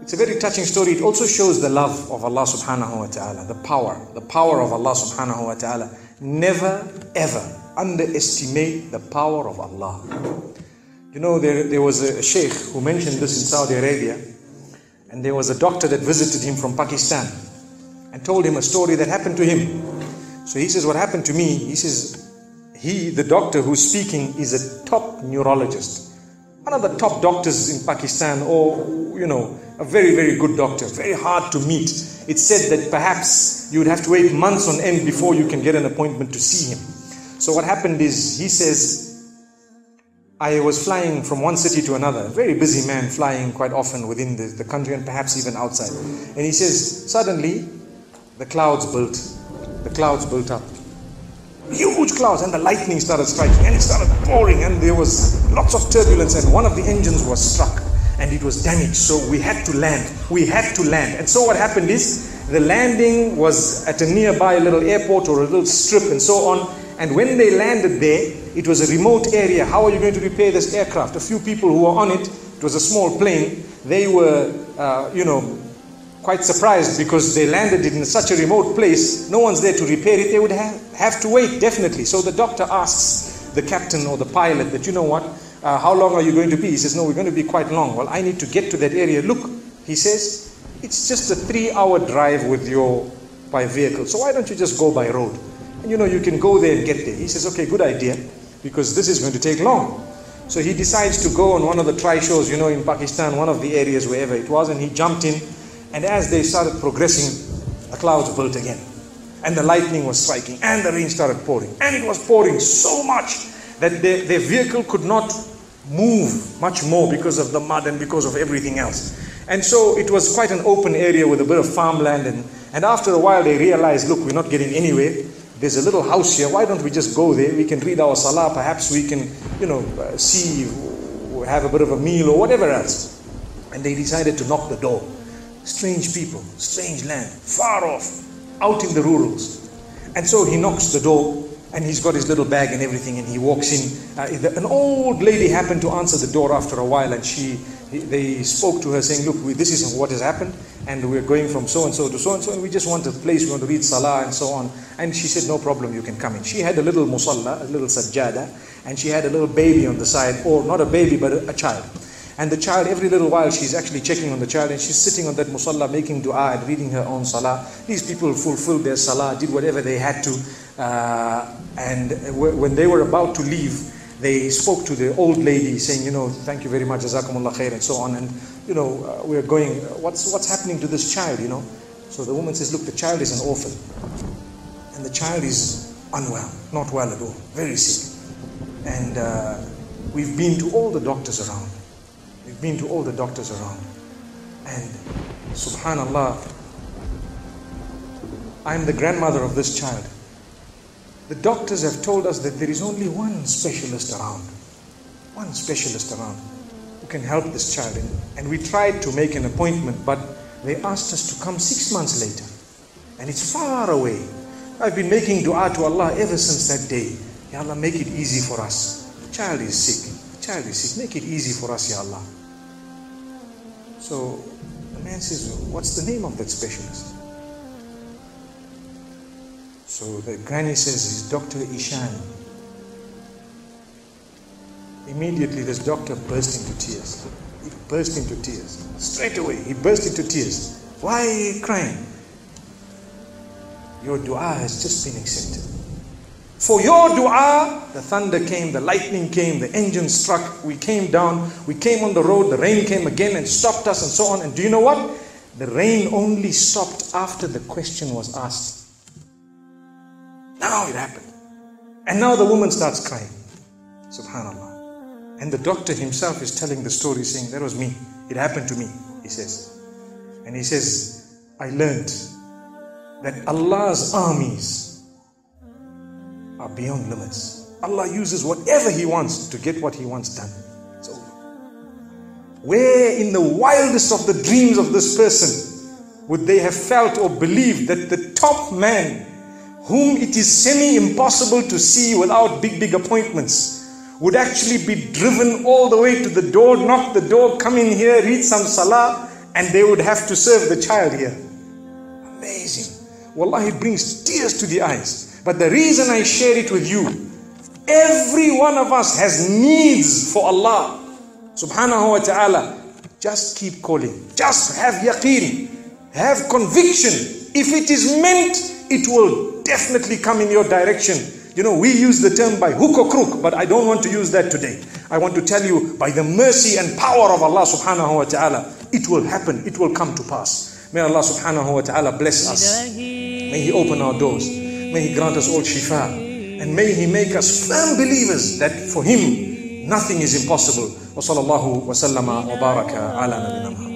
It's a very touching story. It also shows the love of Allah subhanahu wa ta'ala, the power of Allah subhanahu wa ta'ala. Never ever underestimate the power of Allah. You know, there was a sheikh who mentioned this in Saudi Arabia, and there was a doctor that visited him from Pakistan and told him a story that happened to him. So he says, what happened to me? He says, the doctor who's speaking is a top neurologist, one of the top doctors in Pakistan, or, you know, a very, very good doctor, very hard to meet. It's said that perhaps you would have to wait months on end before you can get an appointment to see him. So what happened is, he says, I was flying from one city to another, a very busy man, flying quite often within the country and perhaps even outside. And he says, suddenly the clouds built up. Huge clouds, and the lightning started striking, and it started pouring, and there was lots of turbulence, and one of the engines was struck and it was damaged. So we had to land. And so what happened is, the landing was at a nearby little airport or a little strip and so on. And when they landed there, it was a remote area. How are you going to repair this aircraft? A few people who were on it, it was a small plane, they were, quite surprised because they landed it in such a remote place. No one's there to repair it. They would have to wait, definitely. So the doctor asks the captain or the pilot that, you know what, how long are you going to be? He says, no, we're going to be quite long. Well, I need to get to that area. Look, he says, it's just a 3-hour drive by vehicle. So why don't you just go by road? And you know, you can go there and get there. He says, okay, good idea, because this is going to take long. So he decides to go on one of the tri-shows, you know, in Pakistan, one of the areas, wherever it was, and he jumped in. And as they started progressing, the clouds built again. And the lightning was striking, and the rain started pouring. And it was pouring so much that their vehicle could not move much more because of the mud and because of everything else. And so it was quite an open area with a bit of farmland. And after a while they realized, look, we're not getting anywhere. There's a little house here. Why don't we just go there? We can read our salah. Perhaps we can, see, have a bit of a meal or whatever else. And they decided to knock the door. Strange people, strange land, far off, out in the rurals. And so he knocks the door, and he's got his little bag and everything, and he walks in. An old lady happened to answer the door after a while, and they spoke to her saying, look, this is what has happened, and we're going from so-and-so to so-and-so, and we just want a place, we want to read salah and so on. And she said, no problem, you can come in. She had a little musalla, a little sajjada, and she had a little baby on the side, or not a baby, but a child. And the child, every little while, she's actually checking on the child, and she's sitting on that musalla, making dua and reading her own salah. These people fulfilled their salah, did whatever they had to. And when they were about to leave, they spoke to the old lady saying, thank you very much, jazakumullah khair, and so on. And, we're going, what's happening to this child, So the woman says, look, the child is an orphan. And the child is unwell, not well at all, very sick. And we've been to all the doctors around. And subhanallah, I'm the grandmother of this child. The doctors have told us that there is only one specialist around who can help this child. And we tried to make an appointment, but they asked us to come 6 months later. And it's far away. I've been making dua to Allah ever since that day. Ya Allah, make it easy for us. The child is sick. Make it easy for us, Ya Allah. So the man says, what's the name of that specialist? So the granny says, it's Dr. Ishan. Immediately this doctor burst into tears. He burst into tears. Straight away, he burst into tears. Why are you crying? Your dua has just been accepted. For your dua, the thunder came, the lightning came, the engine struck, we came down, we came on the road, the rain came again and stopped us and so on. And do you know what? The rain only stopped after the question was asked. Now it happened. And now the woman starts crying. Subhanallah. And the doctor himself is telling the story, saying, that was me. It happened to me, he says. And he says, I learned that Allah's armies are beyond limits. Allah uses whatever He wants to get what He wants done. It's over. Where in the wildest of the dreams of this person would they have felt or believed that the top man, whom it is semi-impossible to see without big appointments, would actually be driven all the way to the door, knock the door, come in here, read some salah, and they would have to serve the child here. Amazing. Wallahi, it brings tears to the eyes. But the reason I share it with you, every one of us has needs for Allah subhanahu wa ta'ala. Just keep calling. Just have yaqeen. Have conviction. If it is meant, it will definitely come in your direction. You know, we use the term by hook or crook, but I don't want to use that today. I want to tell you, by the mercy and power of Allah subhanahu wa ta'ala, it will happen. It will come to pass. May Allah subhanahu wa ta'ala bless us. May He open our doors. May He grant us all shifa. And may He make us firm believers that for Him, nothing is impossible. Wa sallallahu wa sallama wa baraka ala nabina Muhammad.